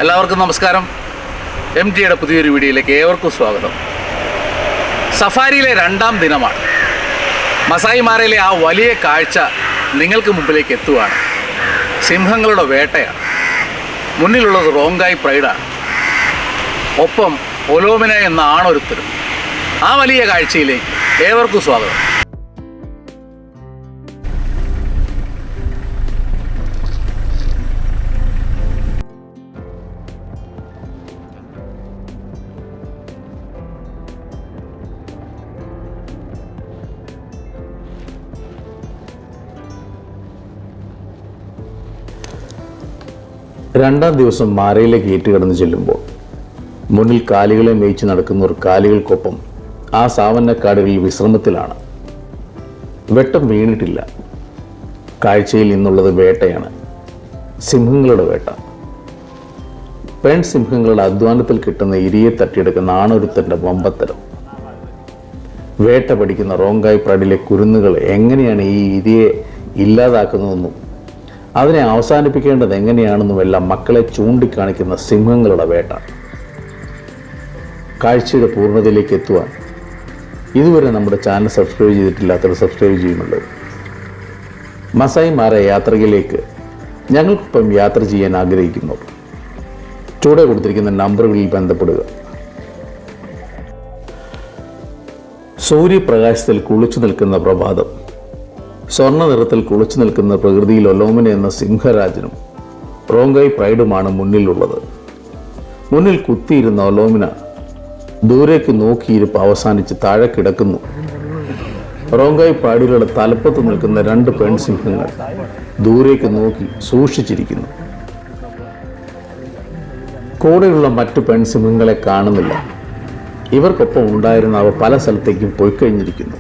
എല്ലാവർക്കും നമസ്കാരം. MTയുടെ പുതിയൊരു വീഡിയോയിലേക്ക് ഏവർക്കും സ്വാഗതം. സഫാരിയിലെ 2ാം ദിനമാണ്. മസായി മാരയിലെ ആ വലിയ കാഴ്ച നിങ്ങൾക്ക് മുമ്പിലേക്ക് എത്തുകയാണ്. സിംഹങ്ങളുടെ വേട്ടയാണ്. മുന്നിലുള്ളത് റോങ്കായ് പ്രൈഡാണ്. ഒപ്പം ഒലോമിന എന്ന ആണൊരുത്തരും. ആ വലിയ കാഴ്ചയിലേക്ക് ഏവർക്കും സ്വാഗതം. രണ്ടാം ദിവസം മാരയിലേക്ക് ഏറ്റുകടന്ന് ചെല്ലുമ്പോൾ മുന്നിൽ കാലികളെ മേയിച്ച് നടക്കുന്നവർ കാലികൾക്കൊപ്പം ആ സാവന്നക്കാടുകളിൽ വിശ്രമത്തിലാണ്. വെട്ടം വീണിട്ടില്ല. കാഴ്ചയിൽ നിന്നുള്ളത് വേട്ടയാണ്. സിംഹങ്ങളുടെ വേട്ട. പെൺസിംഹങ്ങളുടെ അധ്വാനത്തിൽ കിട്ടുന്ന ഇരിയെ തട്ടിയെടുക്കുന്ന ആണൊരുത്തൻ്റെ വമ്പത്തരം. വേട്ട പഠിക്കുന്ന റോങ്കായ് പ്രൈഡിലെ കുരുന്നുകൾ എങ്ങനെയാണ് ഈ ഇരിയെ ഇല്ലാതാക്കുന്നതെന്നും അതിനെ അവസാനിപ്പിക്കേണ്ടത് എങ്ങനെയാണെന്നുമെല്ലാം മക്കളെ ചൂണ്ടിക്കാണിക്കുന്ന സിംഹങ്ങളുടെ വേട്ട. കാഴ്ചയുടെ പൂർണ്ണതയിലേക്ക് എത്തുവാൻ ഇതുവരെ നമ്മുടെ ചാനൽ സബ്സ്ക്രൈബ് ചെയ്തിട്ടില്ലാത്തവർ സബ്സ്ക്രൈബ് ചെയ്യുമല്ലോ. മസായി മാര യാത്രയിലേക്ക് ഞങ്ങൾക്കൊപ്പം യാത്ര ചെയ്യാൻ ആഗ്രഹിക്കുന്നു. ചുവടെ കൊടുത്തിരിക്കുന്ന നമ്പറുകളിൽ ബന്ധപ്പെടുക. സൂര്യപ്രകാശത്തിൽ കുളിച്ചു നിൽക്കുന്ന പ്രഭാതം. സ്വർണ്ണ നിറത്തിൽ കുളിച്ചു നിൽക്കുന്ന പ്രകൃതിയിൽ ഒലോമിന എന്ന സിംഹരാജനും റോങ്കായ് പ്രൈഡുമാണ് മുന്നിലുള്ളത്. മുന്നിൽ കുത്തിയിരുന്ന ഒലോമിന ദൂരേക്ക് നോക്കിയിരിപ്പ് അവസാനിച്ച് താഴെ കിടക്കുന്നു. റോങ്കായ് പ്രൈഡുകളുടെ തലപ്പത്ത് നിൽക്കുന്ന 2 പെൺസിംഹങ്ങൾ ദൂരേക്ക് നോക്കി സൂക്ഷിച്ചിരിക്കുന്നു. കൂടെയുള്ള മറ്റു പെൺസിംഹങ്ങളെ കാണുന്നില്ല. ഇവർക്കൊപ്പം ഉണ്ടായിരുന്ന അവ പല സ്ഥലത്തേക്കും പോയിക്കഴിഞ്ഞിരിക്കുന്നു.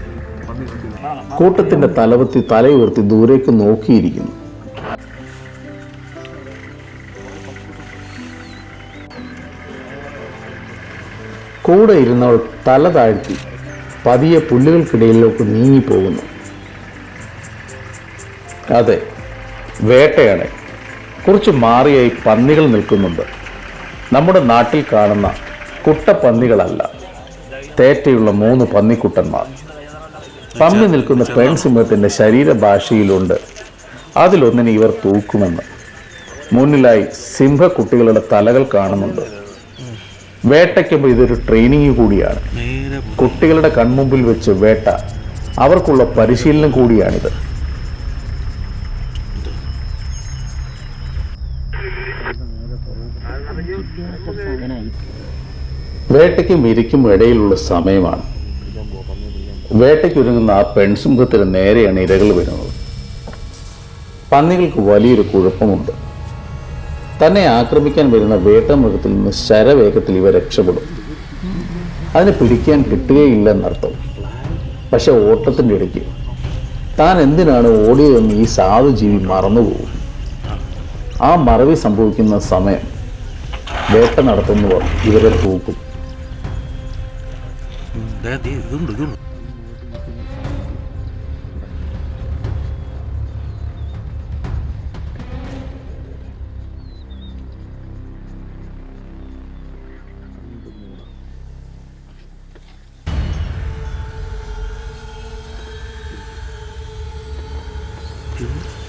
കൂട്ടത്തിന്റെ തലവത്തി തലയുയർത്തി ദൂരേക്ക് നോക്കിയിരിക്കുന്നു. കൂടെ ഇരുന്നവൾ തല താഴ്ത്തി പതിയെ പുല്ലുകൾക്കിടയിലേക്ക് നീങ്ങിപ്പോകുന്നു. അതെ, വേട്ടയാണ്. കുറച്ച് മാറിയായി പന്നികൾ നിൽക്കുന്നുണ്ട്. നമ്മുടെ നാട്ടിൽ കാണുന്ന കുട്ടപ്പന്നികളല്ല, തേറ്റയുള്ള 3 പന്നിക്കുട്ടന്മാർ. പമ്മി നിൽക്കുന്ന പെൺസിംഹത്തിൻ്റെ ശരീരഭാഷയിലുണ്ട് അതിലൊന്നിനെ ഇവർ തൂക്കുമെന്ന്. മുന്നിലായി സിംഹക്കുട്ടികളുടെ തലകൾ കാണുന്നുണ്ട്. വേട്ടയ്ക്കുമ്പോൾ ഇതൊരു ട്രെയിനിങ് കൂടിയാണ്. കുട്ടികളുടെ കൺമുമ്പിൽ വെച്ച് വേട്ട അവർക്കുള്ള പരിശീലനം കൂടിയാണിത്. വേട്ടയ്ക്കും ഇരയ്ക്കും ഇടയിലുള്ള സമയമാണ്. വേട്ടയ്ക്കൊരുങ്ങുന്ന ആ പെൺസിംഹത്തിന് നേരെയാണ് ഇരകൾ വരുന്നത്. പന്നികൾക്ക് വലിയൊരു കുഴപ്പമുണ്ട്. തന്നെ ആക്രമിക്കാൻ വരുന്ന വേട്ടമൃഗത്തിൽ നിന്ന് ശരവേഗത്തിൽ ഇവ രക്ഷപ്പെടും. അതിനെ പിടിക്കാൻ കിട്ടുകയില്ലെന്നർത്ഥം. പക്ഷെ ഓട്ടത്തിൻ്റെ ഇടയ്ക്ക് താൻ എന്തിനാണ് ഓടിയതെന്ന് ഈ സാധുജീവി മറന്നുപോകും. ആ മറവി സംഭവിക്കുന്ന സമയം വേട്ട നടത്തുന്നവർ ഇവരെ തൂക്കും.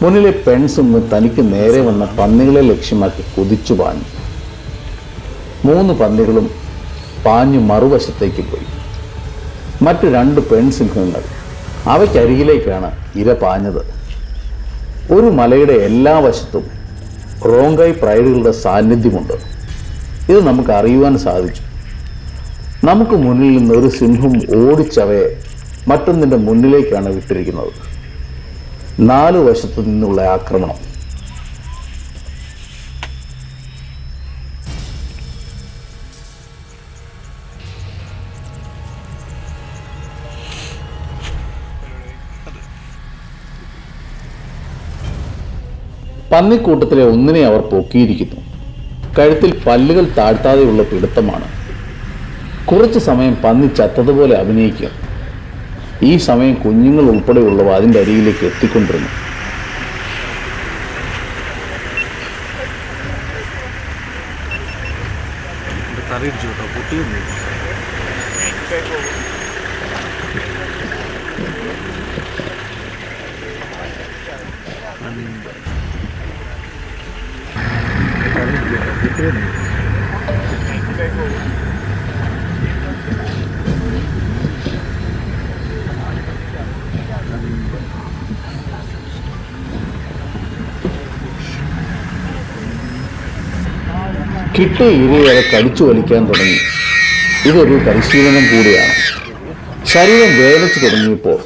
മുന്നിലെ പെൺസിംഹം തനിക്ക് നേരെ വന്ന പന്നികളെ ലക്ഷ്യമാക്കി കുതിച്ചു പാഞ്ഞു. 3 പന്നികളും പാഞ്ഞു മറുവശത്തേക്ക് പോയി. മറ്റു 2 പെൺസിംഹങ്ങൾ അവയ്ക്കരികിലേക്കാണ് ഇര പാഞ്ഞത്. ഒരു മലയുടെ എല്ലാ വശത്തും റോങ്കായ് പ്രൈഡുകളുടെ സാന്നിധ്യമുണ്ട്. ഇത് നമുക്ക് അറിയുവാൻ സാധിച്ചു. നമുക്ക് മുന്നിൽ നിന്ന് ഒരു സിംഹം ഓടിച്ചവയെ മറ്റൊന്നിൻ്റെ മുന്നിലേക്കാണ് വിട്ടിരിക്കുന്നത്. 4 വശത്തു നിന്നുള്ള ആക്രമണം. പന്നിക്കൂട്ടത്തിലെ ഒന്നിനെ അവർ പൊക്കിയിരിക്കുന്നു. കഴുത്തിൽ പല്ലുകൾ താഴ്ത്താതെയുള്ള പിടുത്തമാണ്. കുറച്ചു സമയം പന്നി ചത്തതുപോലെ അഭിനയിക്കുക. ഈ സമയം കുഞ്ഞുങ്ങൾ ഉൾപ്പെടെയുള്ളവ അതിൻ്റെ അരികിലേക്ക് എത്തിക്കൊണ്ടിരുന്നു. കറി അടിച്ചു കേട്ടോ, പൊട്ടിയൊന്നും. കിട്ടിയ ഇരയെ കടിച്ചു വലിക്കാൻ തുടങ്ങി. ഇതൊരു പരിശീലനം കൂടിയാണ്. ശരീരം വേദനിച്ചു തുടങ്ങിയപ്പോൾ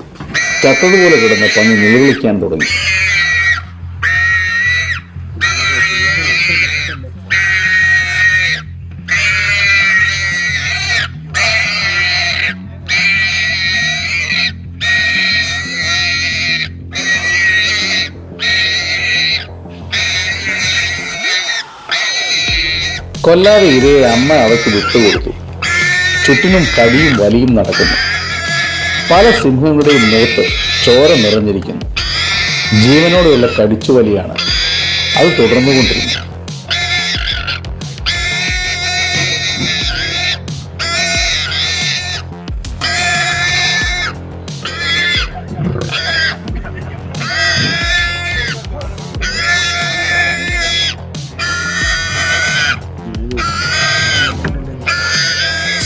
ചത്തതുപോലെ കിടന്ന പന്നി നിലവിളിക്കാൻ തുടങ്ങി. കൊല്ലാതെ ഇരയെ അമ്മ അവയ്ക്ക് വിട്ടുകൊടുത്തു. ചുറ്റിനും കടിയും വലിയും നടക്കുന്നു. പല സിംഹങ്ങളുടെയും മുഖത്ത് ചോര നിറഞ്ഞിരിക്കുന്നു. ജീവനോടെയുള്ള കടിച്ചുവലിയാണ്. അത് തുടർന്നുകൊണ്ടിരുന്നു.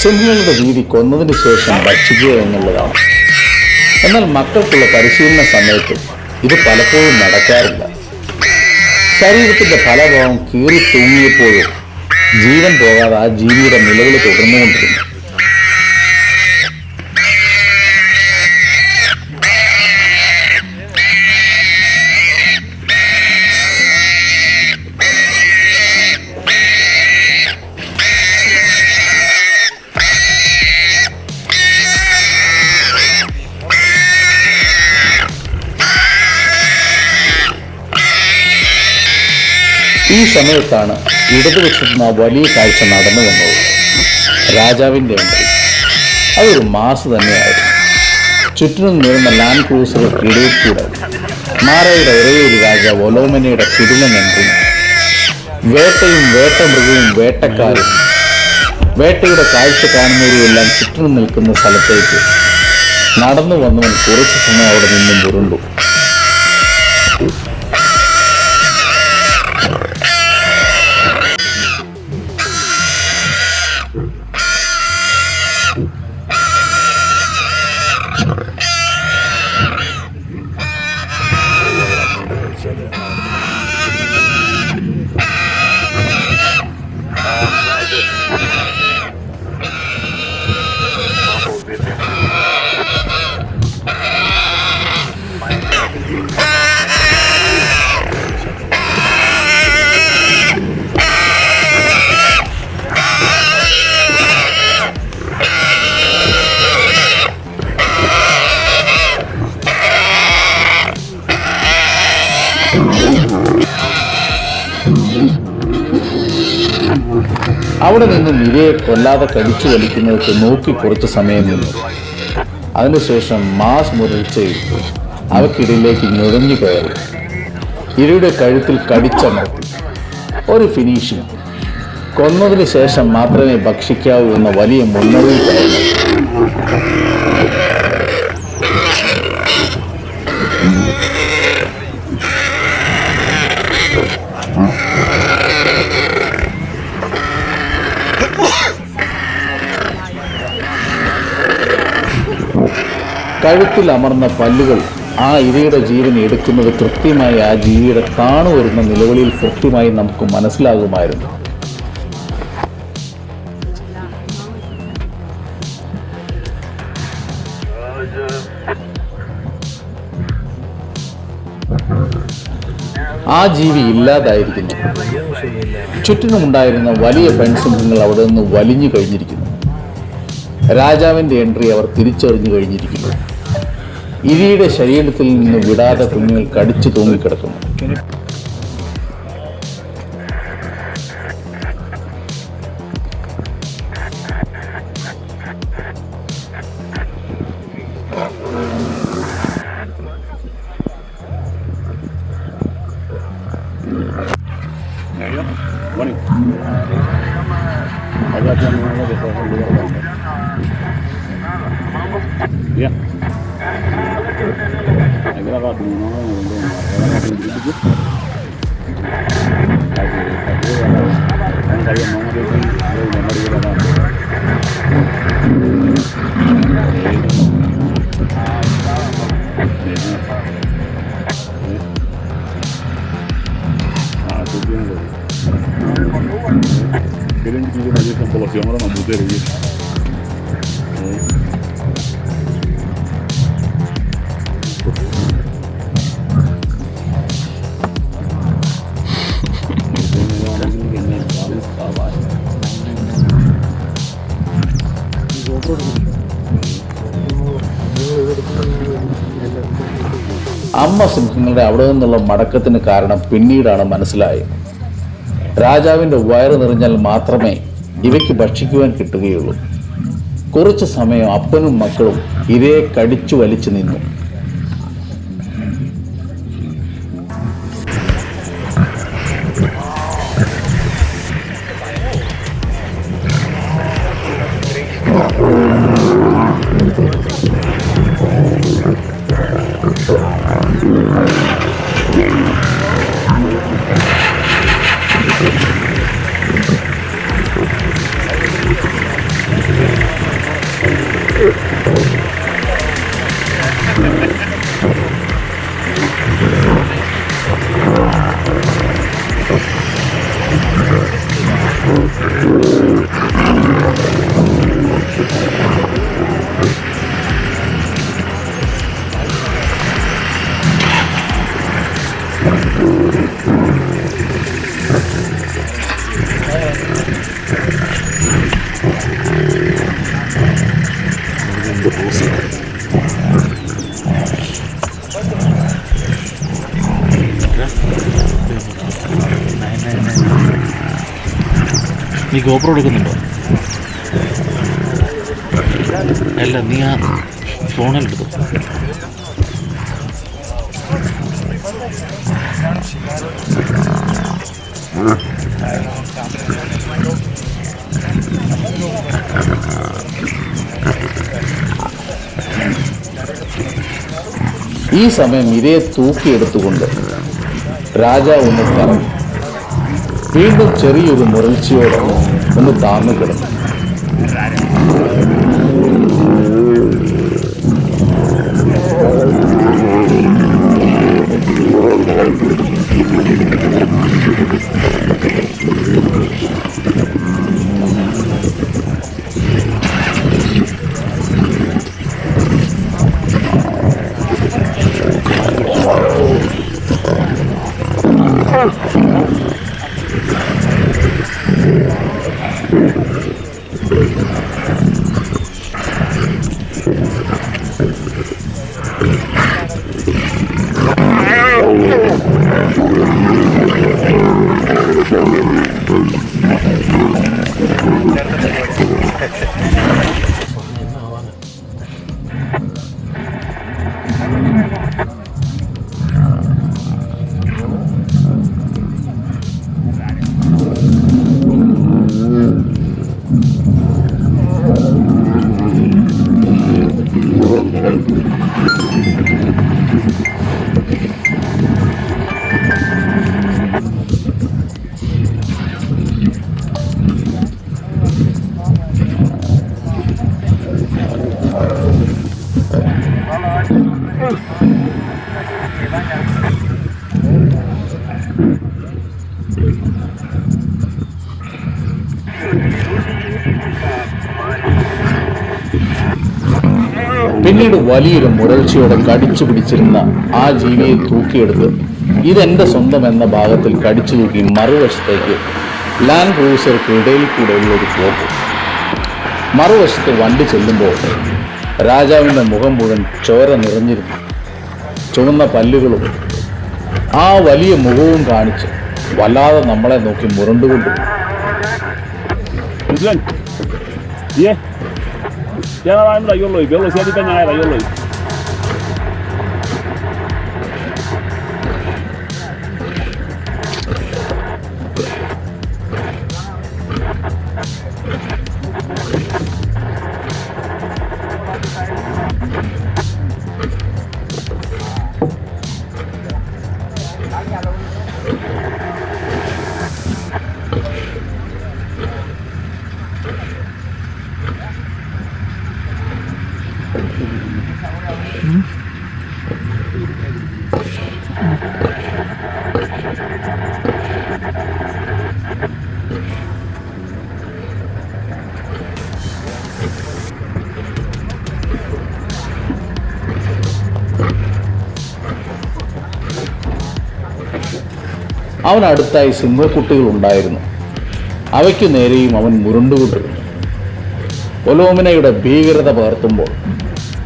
സിംഹങ്ങളുടെ രീതി കൊന്നതിന് ശേഷം ഭക്ഷിക്കുക എന്നുള്ളതാണ്. എന്നാൽ മക്കൾക്കുള്ള പരിശീലന സമയത്ത് ഇത് പലപ്പോഴും നടക്കാറില്ല. ശരീരത്തിന്റെ പല ഭാഗം കീറി തൂങ്ങിയപ്പോഴും ജീവൻ പോകാതെ ആ ജീവിയുടെ നിലവിൽ തുടർന്നുകൊണ്ടിരുന്നു. ഈ സമയത്താണ് ഇടതുവശത്തുനിന്ന് ആ വലിയ കാഴ്ച നടന്നു വന്നത്. രാജാവിൻ്റെ എൻട്രി. അതൊരു മാസ് തന്നെയായിരുന്നു. ചുറ്റിനും നിറഞ്ഞ ലാൻഡ് ക്രൂസറുകൾക്കിടയിൽ കൂടെ മാറയുടെ ഒരേയൊരു രാജാവ് ഒലോമനയുടെ കിടിലൻ എൻട്രി. വേട്ടയും വേട്ടമൃഗവും വേട്ടക്കാരും വേട്ടയുടെ കാഴ്ച കാണുന്നവരുമെല്ലാം ചുറ്റിനും നിൽക്കുന്ന സ്ഥലത്തേക്ക് നടന്നു വന്നവൻ കുറച്ചു സമയം അവിടെ നിന്നും ഉരുണ്ടു. അവിടെ നിന്ന് ഇരയെ കൊല്ലാതെ കടിച്ചു വലിക്കുന്നതൊക്കെ നോക്കി കുറച്ച് സമയം നിന്നു. അതിനുശേഷം മാസ് മുരൾച്ചയിൽ അവക്കിടയിലേക്ക് ഞൊഴഞ്ഞു കയറി. ഇരയുടെ കഴുത്തിൽ കടിച്ചമർത്തി. ഒരു ഫിനിഷിംഗ്. കൊന്നതിന് ശേഷം മാത്രമേ ഭക്ഷിക്കാവൂ എന്ന വലിയ മുന്നറിയിപ്പായിരുന്നു. കഴുത്തിൽ അമർന്ന പല്ലുകൾ ആ ഇരയുടെ ജീവൻ എടുക്കുന്നത് കൃത്യമായി ആ ജീവിയുടെ താണു വരുന്ന നിലവിളിയിൽ കൃത്യമായി നമുക്ക് മനസ്സിലാകുമായിരുന്നു. ആ ജീവി ഇല്ലാതായിരിക്കുന്നു. ചുറ്റിനുമുണ്ടായിരുന്ന വലിയ പെൺസിംഹങ്ങൾ അവിടെ നിന്ന് വലിഞ്ഞു കഴിഞ്ഞിരിക്കുന്നു. രാജാവിന്റെ എൻട്രി അവർ തിരിച്ചറിഞ്ഞു കഴിഞ്ഞിരിക്കുന്നു. ഇരയുടെ ശരീരത്തിൽ നിന്ന് വിടാതെ കുഞ്ഞുങ്ങൾ കടിച്ചു തൂങ്ങിക്കിടക്കുന്നു. Kalian juga banyak populasi orang mampu terus. അമ്മ സിംഹങ്ങളുടെ അവിടെ നിന്നുള്ള മടക്കത്തിന് കാരണം പിന്നീടാണ് മനസ്സിലായത്. രാജാവിൻ്റെ വയറ് നിറഞ്ഞാൽ മാത്രമേ ഇവയ്ക്ക് ഭക്ഷിക്കുവാൻ കിട്ടുകയുള്ളൂ. കുറച്ചു സമയം അപ്പനും മക്കളും ഇരയെ കടിച്ചു വലിച്ചു നിന്നു. നീ ഗോപ്രോ എടുക്കുന്നുണ്ടോ? അല്ല, നീ ആ ഫോണിലെടുത്തു. ഈ സമയം ഇരയെ തൂക്കിയെടുത്തുകൊണ്ട് രാജാവ് ഒന്ന് കറങ്ങി. വീണ്ടും ചെറിയൊരു മുരൾച്ചയോടെ ഒന്ന് താന്നു കിടന്നു. പിന്നീട് വലിയൊരു മുരൾച്ചയോടെ കടിച്ചു പിടിച്ചിരുന്ന ആ ജീവിയെ തൂക്കിയെടുത്ത് ഇതെന്റെ സ്വന്തം എന്ന ഭാഗത്തിൽ കടിച്ചു തൂക്കി മറുവശത്തേക്ക് ലാൻഡ് ക്രൂസർക്ക് ഇടയിൽ കൂടെയുള്ള ഒരു പോക്ക്. മറുവശത്ത് വണ്ടി ചെല്ലുമ്പോൾ രാജാവിൻ്റെ മുഖം മുഴുവൻ ചോര നിറഞ്ഞിരുന്നു. ചുവന്ന പല്ലുകളും ആ വലിയ മുഖവും കാണിച്ച് വല്ലാതെ നമ്മളെ നോക്കി മുരണ്ടുകൊണ്ടു. അവനടുത്തായി സിംഹക്കുട്ടികൾ ഉണ്ടായിരുന്നു. അവയ്ക്കു നേരെയും അവൻ മുരുണ്ടുകൊണ്ടിരുന്നു. ഒലോമിനയുടെ ഭീകരത പകർത്തുമ്പോൾ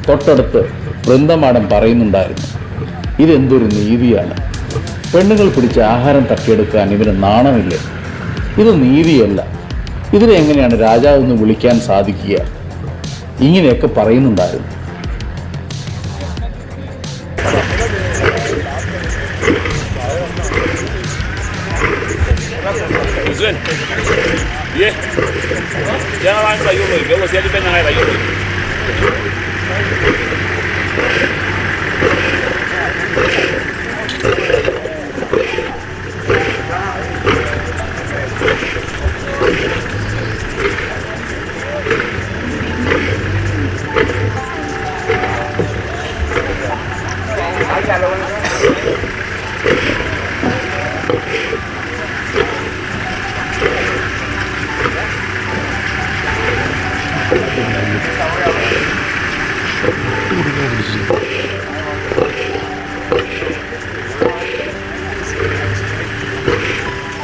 തൊട്ടടുത്ത് വൃന്ദമാടൻ പറയുന്നുണ്ടായിരുന്നു, ഇതെന്തൊരു നീതിയാണ്. പെണ്ണുങ്ങൾ പിടിച്ച് ആഹാരം തട്ടിയെടുക്കാൻ ഇവന് നാണമില്ലേ? ഇത് നീതിയല്ല. ഇതിനെ എങ്ങനെയാണ് രാജാവെന്ന് വിളിക്കാൻ സാധിക്കുക? ഇങ്ങനെയൊക്കെ പറയുന്നുണ്ടായിരുന്നു.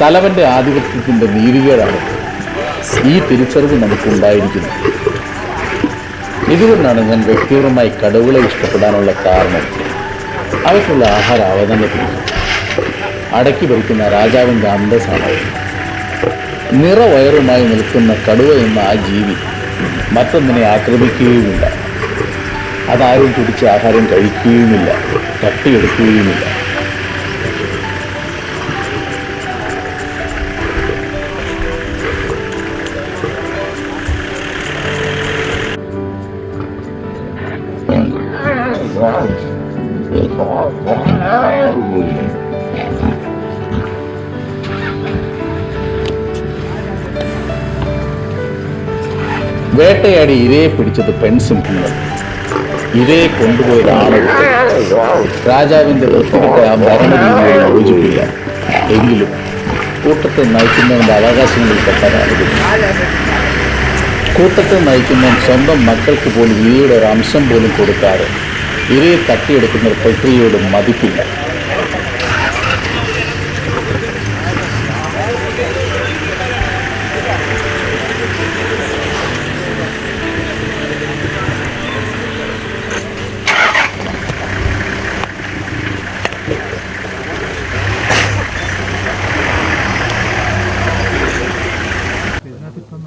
തലവന്റെ ആധിപത്യത്തിന്റെ നീതികേടാണ് ഈ തിരിച്ചറിവ് നമുക്കുണ്ടായിരിക്കുന്നത്. ഇതുകൊണ്ടാണ് ഞാൻ വ്യക്തിപരമായി കടുവകളെ ഇഷ്ടപ്പെടാനുള്ള കാരണം. അവയ്ക്കുള്ള ആഹാരം അവ തന്നെ പിടിക്കും. അടക്കി ഭരിക്കുന്ന രാജാവിൻ്റെ അന്തസ്സാണ്. നിറവയറുമായി നിൽക്കുന്ന കടുവ എന്ന ആ ജീവി മറ്റൊന്നിനെ ആക്രമിക്കുകയുമില്ല. അതാരും പിടിച്ച് ആഹാരം കഴിക്കുകയുമില്ല, തട്ടിയെടുക്കുകയുമില്ല. വേട്ടയാടി ഇരയെ പിടിച്ചത് പെൺസിംഹങ്ങൾ, ഇരയെ കൊണ്ടുപോയത് ആളുകൾ. രാജാവിന്റെ വൃത്തികെട്ട ആ ഭരണരീതിയോട് യോജിപ്പില്ല. എങ്കിലും കൂട്ടത്തെ നയിക്കുന്നവന്റെ അവകാശങ്ങളിൽപ്പെട്ട ആളുകൾ. കൂട്ടത്തെ നയിക്കുന്നവൻ സ്വന്തം മക്കൾക്ക് പോലും ഇരയുടെ ഒരു അംശം പോലും കൊടുക്കാതെ ഇരയെ തട്ടിയെടുക്കുന്ന ഒരു പ്രക്രിയയോട് മതിപ്പില്ല.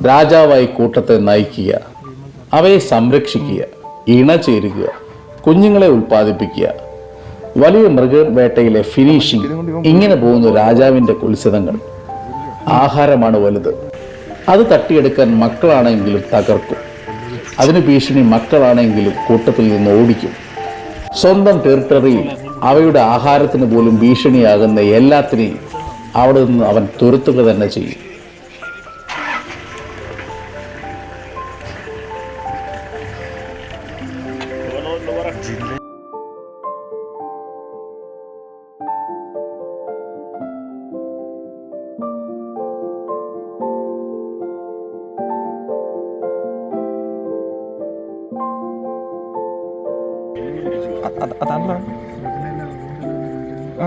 രാജാവായി കൂട്ടത്തെ നയിക്കുക, അവയെ സംരക്ഷിക്കുക, ഇണചേരുക, കുഞ്ഞുങ്ങളെ ഉൽപ്പാദിപ്പിക്കുക, വലിയ മൃഗവേട്ടയിലെ ഫിനിഷിംഗ്, ഇങ്ങനെ പോകുന്ന രാജാവിൻ്റെ കുത്സിതങ്ങൾ. ആഹാരമാണ് വലുത്. അത് തട്ടിയെടുക്കാൻ മക്കളാണെങ്കിലും തകർക്കും. അതിന് ഭീഷണി മക്കളാണെങ്കിലും കൂട്ടത്തിൽ നിന്ന് ഓടിക്കും. സ്വന്തം ടെറിട്ടറിയിൽ അവയുടെ ആഹാരത്തിന് പോലും ഭീഷണിയാകുന്ന എല്ലാത്തിനെയും അവിടെ നിന്ന് അവൻ തുരത്തുക തന്നെ ചെയ്യും.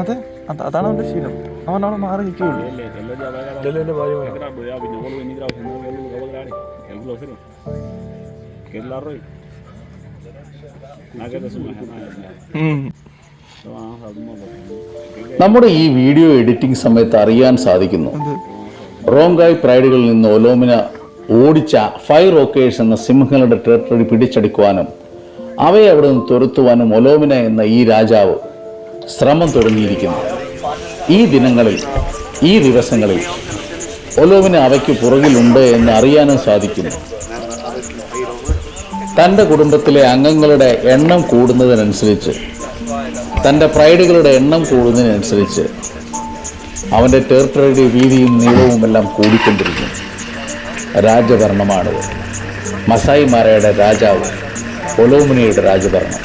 അതെ, അതാണ് അവന്റെ ശീലം. അവനവിടെ മാറി നിൽക്കുകയുള്ളൂ. നമ്മുടെ ഈ വീഡിയോ എഡിറ്റിംഗ് സമയത്ത് അറിയാൻ സാധിക്കുന്നു, റോങ്കായ് പ്രൈഡുകളിൽ നിന്ന് ഒലോമിന ഓടിച്ച 5 റോക്കേഴ്സ് എന്ന സിംഹങ്ങളുടെ ടെറിട്ടറി പിടിച്ചെടുക്കുവാനും അവയെ അവിടെ നിന്ന് തുരത്തുവാനും ഒലോമിന എന്ന ഈ രാജാവ് ശ്രമം തുടങ്ങിയിരിക്കുന്നു. ഈ ദിനങ്ങളിൽ, ഈ ദിവസങ്ങളിൽ ഒലോമിന അവയ്ക്ക് പുറകിലുണ്ട് എന്ന് അറിയാനും സാധിക്കുന്നു. തൻ്റെ കുടുംബത്തിലെ അംഗങ്ങളുടെ എണ്ണം കൂടുന്നതിനനുസരിച്ച്, തൻ്റെ പ്രൈഡുകളുടെ എണ്ണം കൂടുന്നതിനനുസരിച്ച് അവൻ്റെ ടെറിട്ടറിയുടെ വീതിയും നീളവും എല്ലാം കൂടിക്കൊണ്ടിരിക്കുന്നു. രാജഭരണമാണിത്. മസായി മാരയുടെ രാജാവ് ഒലോമിനയുടെ രാജഭരണം.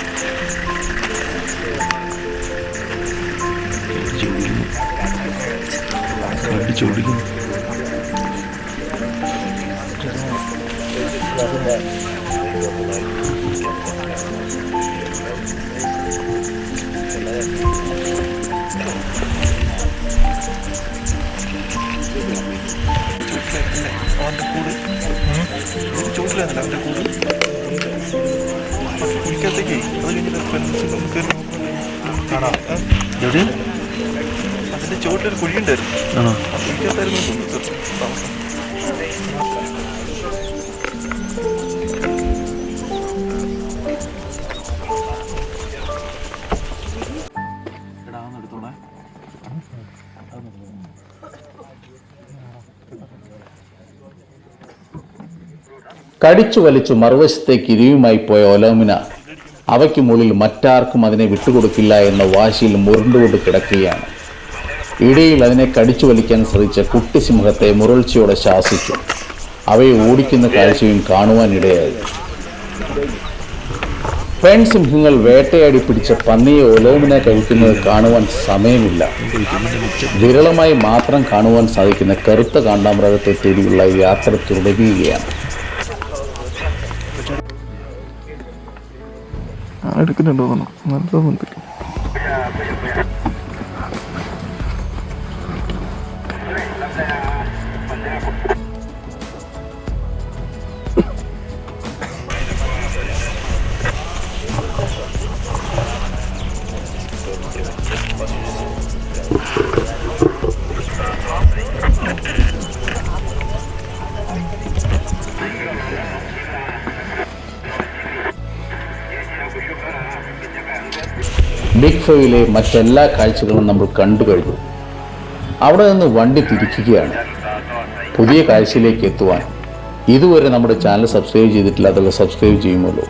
അവൻ്റെ കൂട് ചോട്ടിലായിരുന്നില്ല അവൻ്റെ കൂട് കുളിക്കകത്തേക്ക് അത് കഴിഞ്ഞിട്ട് ഫ്രണ്ട്സ് നമുക്ക് കാണാം. എവിടെ? അതിൻ്റെ ചോട്ടിലൊരു കുഴിയുണ്ടായിരുന്നു. ആണോ? ആ കുഴിക്കകത്തായിരുന്നു താമസം. കടിച്ചു വലിച്ചു മറുവശത്തേക്ക് ഇരിയുമായി പോയ ഒലോമിന അവയ്ക്ക് മുകളിൽ മറ്റാർക്കും അതിനെ വിട്ടുകൊടുക്കില്ല എന്ന വാശിയിൽ മുരണ്ടുകൊണ്ട് കിടക്കുകയാണ്. ഇടയിൽ അതിനെ കടിച്ചു വലിക്കാൻ ശ്രമിച്ച കുട്ടിസിംഹത്തെ മുരൾച്ചയോടെ ശാസിച്ചു. അവയെ ഓടിക്കുന്ന കാഴ്ചയും കാണുവാനിടയായി. പെൺസിംഹങ്ങൾ വേട്ടയാടി പിടിച്ച പന്നിയെ ഒലോമിന കഴിക്കുന്നത് കാണുവാൻ സമയമില്ല. വിരളമായി മാത്രം കാണുവാൻ സാധിക്കുന്ന കറുത്ത കാണ്ടാമൃഗത്തെ തേടിയുള്ള യാത്ര തുടരുകയാണ്. എടുക്കുന്നുണ്ടോ നല്ലതുണ്ട്. ബിഗ് ഫൈവിലെ മറ്റെല്ലാ കാഴ്ചകളും നമ്മൾ കണ്ടു കഴിഞ്ഞു. അവിടെ നിന്ന് വണ്ടി തിരിക്കുകയാണ്. പുതിയ കാഴ്ചയിലേക്ക് എത്തുവാൻ ഇതുവരെ നമ്മുടെ ചാനൽ സബ്സ്ക്രൈബ് ചെയ്തിട്ടില്ല, അതുള്ള സബ്സ്ക്രൈബ് ചെയ്യുമല്ലോ.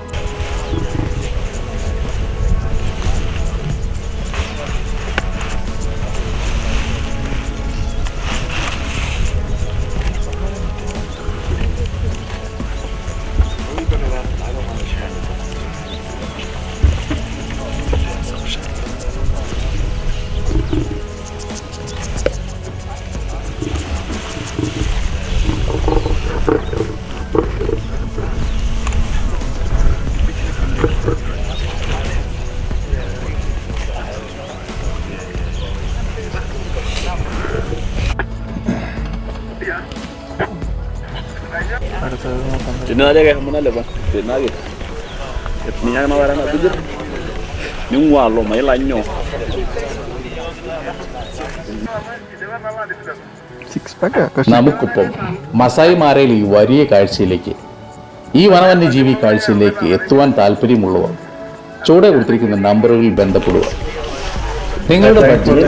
Tinadya kayak mana lepas? Tinadya. Etninya mana barang apa je? Nyungwa lo, mai lanyo. നമുക്കൊപ്പം മസായി മാരയിൽ ഈ വലിയ കാഴ്ചയിലേക്ക്, ഈ വനവന്യജീവി കാഴ്ചയിലേക്ക് എത്തുവാൻ താല്പര്യമുള്ളവർ ചുവടെ കൊടുത്തിരിക്കുന്ന നമ്പറുകളിൽ ബന്ധപ്പെടുക. നിങ്ങളുടെ ബഡ്ജറ്റ്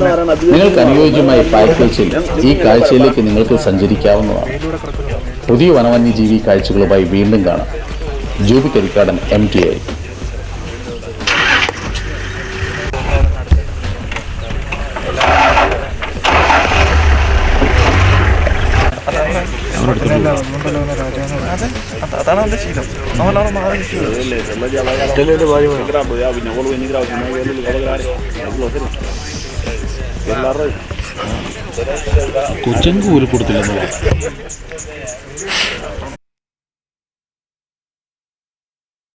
നിങ്ങൾക്ക് അനുയോജ്യമായ പാക്കേജിൽ ഈ കാഴ്ചയിലേക്ക് നിങ്ങൾക്ക് സഞ്ചരിക്കാവുന്നതാണ്. പുതിയ വനവന്യജീവി കാഴ്ചകളുമായി വീണ്ടും കാണാം. ജൂബി കരിക്കാടൻ MTI. അതാണ് അവൻ്റെ ശീലം. അവനവിടെ മാറി കൊച്ചങ്ക് പോലും കൊടുത്തില്ലെന്നോ?